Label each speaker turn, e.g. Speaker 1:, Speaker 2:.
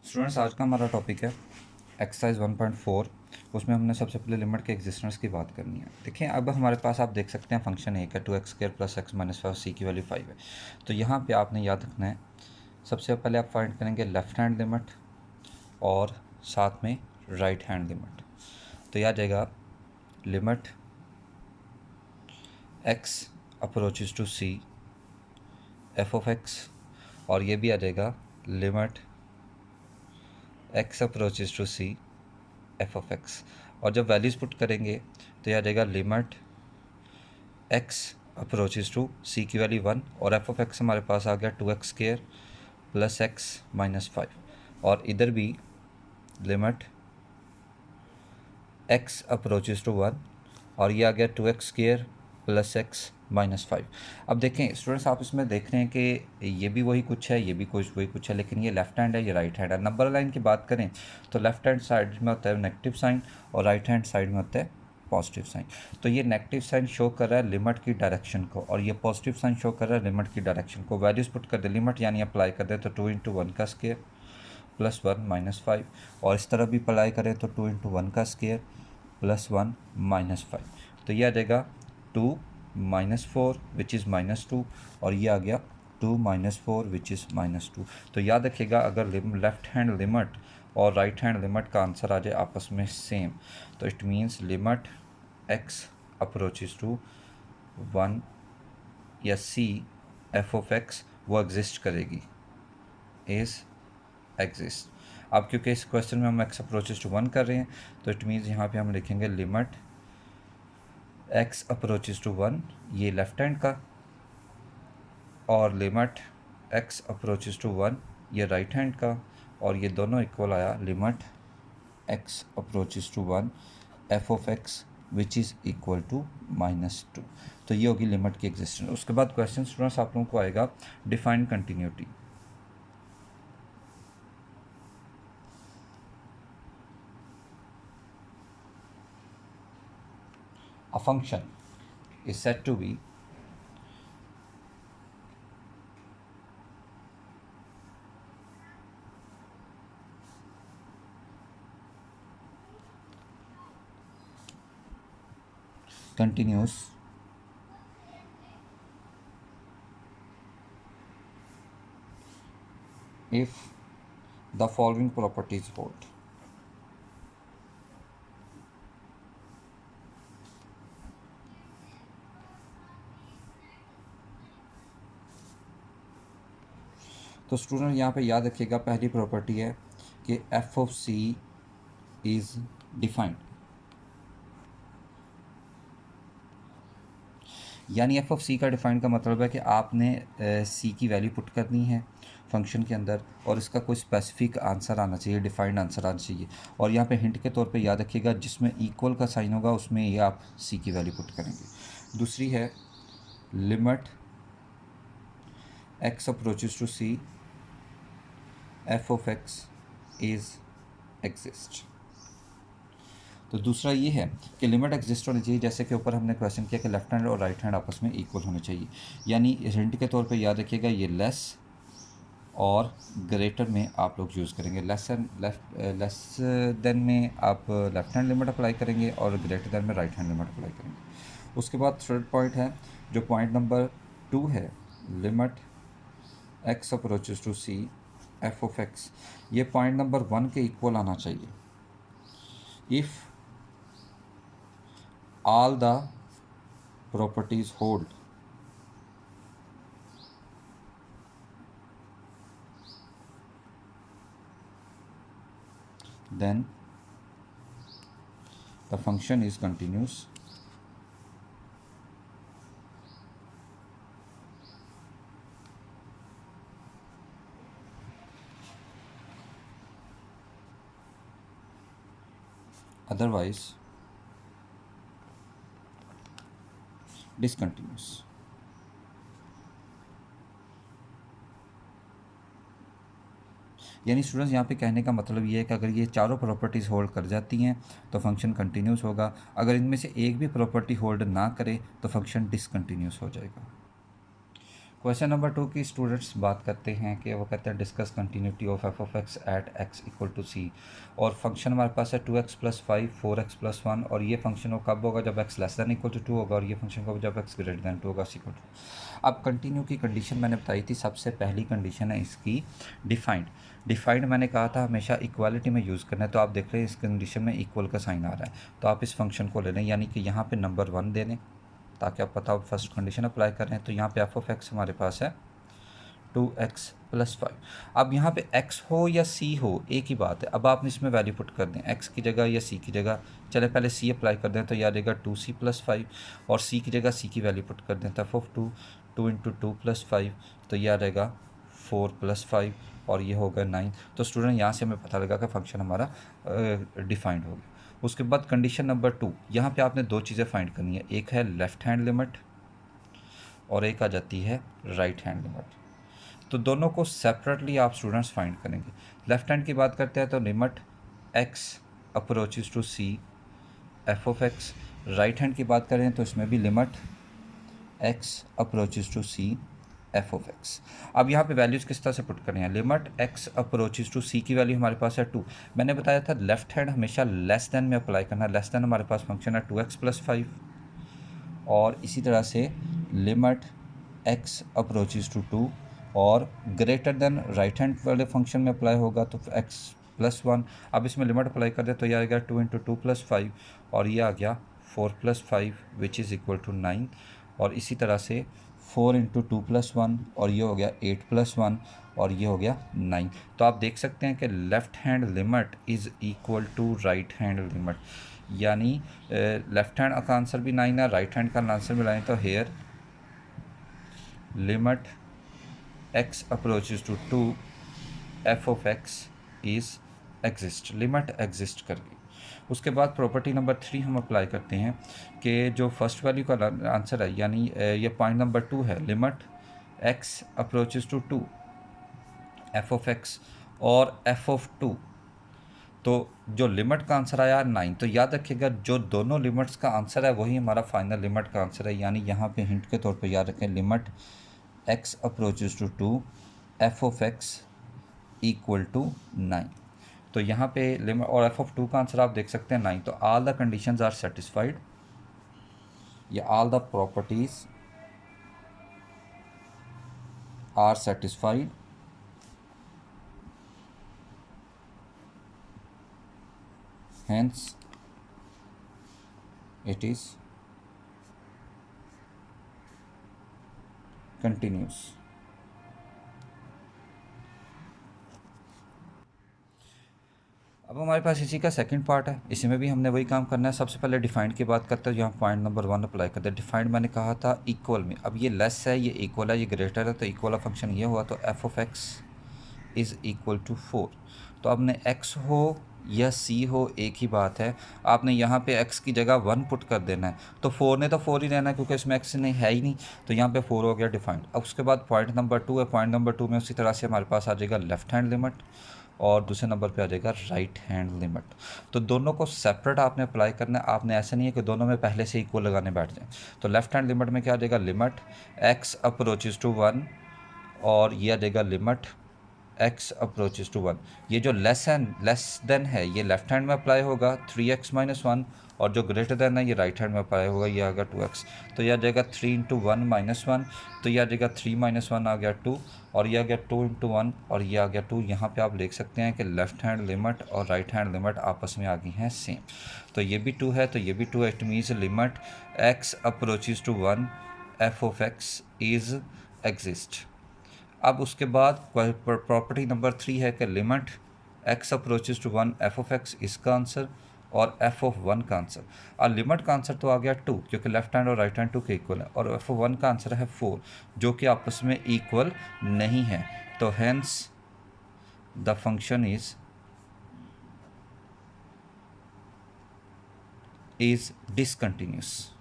Speaker 1: Students, आज का हमारा टॉपिक है एक्सरसाइज 1.4। उसमें हमने सबसे पहले लिमिट के एग्जिस्टेंस की बात करनी है। देखिए, अब हमारे पास आप देख सकते हैं फंक्शन एक है 2x² + x - 5 c की वैल्यू 5 है। तो यहाँ पे आपने याद रखना है, सबसे पहले आप फाइंड करेंगे लेफ्ट हैंड लिमिट और साथ में राइट हैंड लिमिट। तो यह आ जाएगा limit x approaches to c f(x) और ये भी आ जाएगा limit x approaches to c f(x). और जब वैल्यूज पुट करेंगे तो यह आ जाएगा limit x approaches to c की वैल्यू 1 और f(x) हमारे पास आ गया 2x² + x - 5 और इधर भी लिमिट x अप्रोचेज टू 1 और ये आ गया 2x² + x - 5। अब देखें स्टूडेंट्स, आप इसमें देख रहे हैं कि ये भी वही कुछ है, ये भी कुछ वही कुछ है, लेकिन ये लेफ्ट हैंड है, ये राइट हैंड है। नंबर लाइन की बात करें तो लेफ्ट हैंड साइड में होता है नेगेटिव साइन और राइट हैंड साइड में होता है पॉजिटिव साइन। तो ये नेगेटिव साइन शो कर रहा है लिमिट की डायरेक्शन को और ये पॉजिटिव साइन शो कर रहा है लिमिट की डायरेक्शन को। वैल्यूज पुट कर दे लिमिट यानी अप्लाई कर दे तो 2 × 1 का स्क्वायर + 1 - 5 और इस तरह भी अप्लाई करें तो 2 × 1 का स्क्वायर + 1 - 5। तो ये आ जाएगा 2 - 4 विच इज़ -2 और ये आ गया 2 - 4 विच इज़ -2। तो याद रखिएगा, अगर लेफ्ट हैंड लिमिट और राइट हैंड लिमिट का आंसर आ जाए आपस में सेम तो it means limit x approaches to 1 या c f(x) वो एग्जिस्ट करेगी, इज एग्जिस्ट। अब क्योंकि इस क्वेश्चन में हम x अप्रोचेज टू 1 कर रहे हैं तो इट मीन्स यहाँ पे हम लिखेंगे लिमिट x अप्रोचेज टू 1 ये लेफ्ट हैंड का और लिमिट x अप्रोचेज टू 1 ये राइट हैंड का और ये दोनों इक्वल आया limit x approaches to 1 f(x) which is equal to -2। तो ये होगी लिमिट की एग्जिस्टेंस। उसके बाद क्वेश्चन स्टूडेंट्स आप लोगों को आएगा define continuity. A function is said to be continuous if the following properties hold. तो स्टूडेंट यहाँ पे याद रखिएगा, पहली प्रॉपर्टी है कि f(c) इज डिफाइंड, यानी f(c) का डिफाइंड का मतलब है कि आपने c की वैल्यू पुट करनी है फंक्शन के अंदर और इसका कोई स्पेसिफिक आंसर आना चाहिए, डिफाइंड आंसर आना चाहिए। और यहाँ पे हिंट के तौर पे याद रखिएगा, जिसमें इक्वल का साइन होगा उसमें ये आप c की वैल्यू पुट करेंगे। दूसरी है limit x approaches to c f(x) is exist. तो दूसरा ये है कि लिमिट एग्जिस्ट होनी चाहिए, जैसे कि ऊपर हमने क्वेश्चन किया कि लेफ्ट हैंड और राइट हैंड आपस में इक्वल होने चाहिए। यानी हिंट के तौर पे याद रखिएगा, ये लेस और ग्रेटर में आप लोग यूज़ करेंगे। लेस देन में आप लेफ्ट हैंड लिमिट अप्लाई करेंगे और ग्रेटर देन में राइट हैंड लिमिट अप्लाई करेंगे। उसके बाद थर्ड पॉइंट है जो पॉइंट नंबर 2 है, limit x approaches to c f(x), ये पॉइंट नंबर 1 के इक्वल आना चाहिए। If all the properties hold, then the function is continuous otherwise discontinuous। यानी स्टूडेंट्स यहाँ पे कहने का मतलब ये है कि अगर ये चारों प्रॉपर्टीज़ होल्ड कर जाती हैं तो फंक्शन कंटिन्यूस होगा, अगर इनमें से एक भी प्रॉपर्टी होल्ड ना करे तो फंक्शन डिसकंटिन्यूस हो जाएगा। क्वेश्चन नंबर 2 की स्टूडेंट्स बात करते हैं कि वो कहते हैं discuss continuity of F of X at X equal to C, और फंक्शन हमारे पास है 2x प्लस 5 4x प्लस 1, और ये फंक्शन वो कब होगा जब x less than equal to 2 होगा, और ये फंक्शन कब जब x ग्रेटर दैन 2 होगा इक्वल टू। अब कंटिन्यू की कंडीशन मैंने बताई थी, सबसे पहली कंडीशन है इसकी डिफाइंड मैंने कहा था हमेशा इक्वालिटी में यूज़ करना है, तो आप देख रहे हैं इस कंडीशन में इक्वल का साइन आ रहा है, तो आप इस फंक्शन को ले लें, यानी कि यहाँ पे नंबर 1 दे दें ताकि आप पता हो फर्स्ट कंडीशन अप्लाई कर रहे हैं। तो यहाँ पे एफ ऑफ एक्स हमारे पास है 2x प्लस 5। अब यहाँ पे x हो या c हो एक ही बात है, अब आप इसमें वैल्यू पुट कर दें x की जगह या c की जगह। चले पहले c अप्लाई कर दें तो यह आ जाएगा 2c प्लस 5, और c की जगह c की वैल्यू पुट कर दें तो एफ ऑफ 2 इंटू 2 प्लस 5, तो यह आ जाएगा 4 प्लस 5, और ये होगा 9। तो स्टूडेंट यहाँ से हमें पता लगा कि फंक्शन हमारा डिफाइंड हो गया। उसके बाद कंडीशन नंबर 2, यहाँ पे आपने दो चीज़ें फाइंड करनी है, एक है लेफ़्ट हैंड लिमिट और एक आ जाती है राइट हैंड लिमिट। तो दोनों को सेपरेटली आप स्टूडेंट्स फाइंड करेंगे। लेफ्ट हैंड की बात करते हैं तो limit x approaches to c F of X, right hand की बात करें तो इसमें भी limit x approaches to c F of X. अब यहाँ पे वैल्यूज़ किस तरह से पुट करनी है, limit x approaches to c की वैल्यू हमारे पास है 2। मैंने बताया था लेफ्ट हैंड हमेशा लेस देन में अप्लाई करना है, लेस देन हमारे पास फंक्शन है 2x प्लस 5, और इसी तरह से लिमिट x अप्रोचेस टू 2, और ग्रेटर देन राइट हैंड वाले फंक्शन में अप्लाई होगा तो x प्लस 1। अब इसमें लिमिट अप्लाई कर दे तो यह आ गया 2 इंटू 2 प्लस 5, और ये आ गया 4 plus 5 which is equal to 9, और इसी तरह से 4 इंटू 2 प्लस 1, और ये हो गया 8 प्लस 1, और ये हो गया 9। तो आप देख सकते हैं कि left hand limit is equal to right hand limit, यानी लेफ़्ट हैंड का आंसर भी 9 है, राइट हैंड का आंसर भी 9। तो here limit x approaches to 2 F of X is exist, limit exist कर गई। उसके बाद प्रॉपर्टी नंबर 3 हम अप्लाई करते हैं कि जो फर्स्ट वैल्यू का आंसर है, यानी ये पॉइंट नंबर 2 है, limit x approaches to 2 F of X और एफ ऑफ 2, तो जो लिमिट का आंसर आया 9, तो याद रखिएगा जो दोनों लिमिट्स का आंसर है वही हमारा फाइनल लिमिट का आंसर है, यानी यहाँ पे हिंट के तौर पे याद रखें limit x approaches to 2 F of X equal to 9। तो यहाँ पे लिमिट और एफ ऑफ 2 का आंसर आप देख सकते हैं 9। तो all the conditions are satisfied, या all the properties are satisfied, hence it is continuous। अब हमारे पास इसी का सेकंड पार्ट है, इसी में भी हमने वही काम करना है। सबसे पहले डिफाइंड की बात करते हैं, यहाँ पॉइंट नंबर 1 अप्लाई करते हैं। डिफाइंड मैंने कहा था इक्वल में, अब ये लेस है, ये इक्वल है, ये ग्रेटर है, तो इक्वल का फंक्शन ये हुआ, तो F of X is equal to 4। तो आपने x हो या c हो एक ही बात है, आपने यहाँ पे x की जगह 1 पुट कर देना है, तो 4 ने तो 4 ही रहना है क्योंकि इसमें x नहीं है ही नहीं, तो यहाँ पे 4 हो गया डिफाइंड। अब उसके बाद पॉइंट नंबर 2 है, पॉइंट नंबर 2 में उसी तरह से हमारे पास आ जाएगा लेफ्ट हैंड लिमिट, और दूसरे नंबर पे आ जाएगा राइट हैंड लिमिट। तो दोनों को सेपरेट आपने अप्लाई करना है, आपने ऐसा नहीं है कि दोनों में पहले से इक्वल लगाने बैठ जाएं। तो लेफ्ट हैंड लिमिट में क्या आ जाएगा, लिमिट x अप्रोचेस टू 1, और ये आ जाएगा लिमिट x अप्रोचेस टू 1। ये जो लेस देन है ये लेफ्ट हैंड में अप्लाई होगा 3x माइनस 1, और जो ग्रेटर देन है ये राइट हैंड में अप्लाई होगा, ये आ गया 2x। तो यह आ जाएगा 3 इंटू 1 माइनस 1, तो यह आ जाएगा 3 माइनस 1 आ गया 2, और यह आ गया 2 इंटू 1, और ये आ गया 2। यहाँ पे आप देख सकते हैं कि लेफ्ट हैंड लिमिट और राइट हैंड लिमिट आपस में आ गई हैं सेम, तो ये भी 2 है तो ये भी 2 है। It means limit x approaches to 1 F of X is exist. अब उसके बाद प्रॉपर्टी नंबर 3 है कि limit x approaches to 1 F of X इसका आंसर, और एफ ऑफ 1 का आंसर। और लिमिट का आंसर तो आ गया 2 क्योंकि लेफ्ट हैंड और राइट हैंड 2 के इक्वल है, और एफ ऑफ 1 का आंसर है 4 जो कि आपस में इक्वल नहीं है, तो hence the function is discontinuous.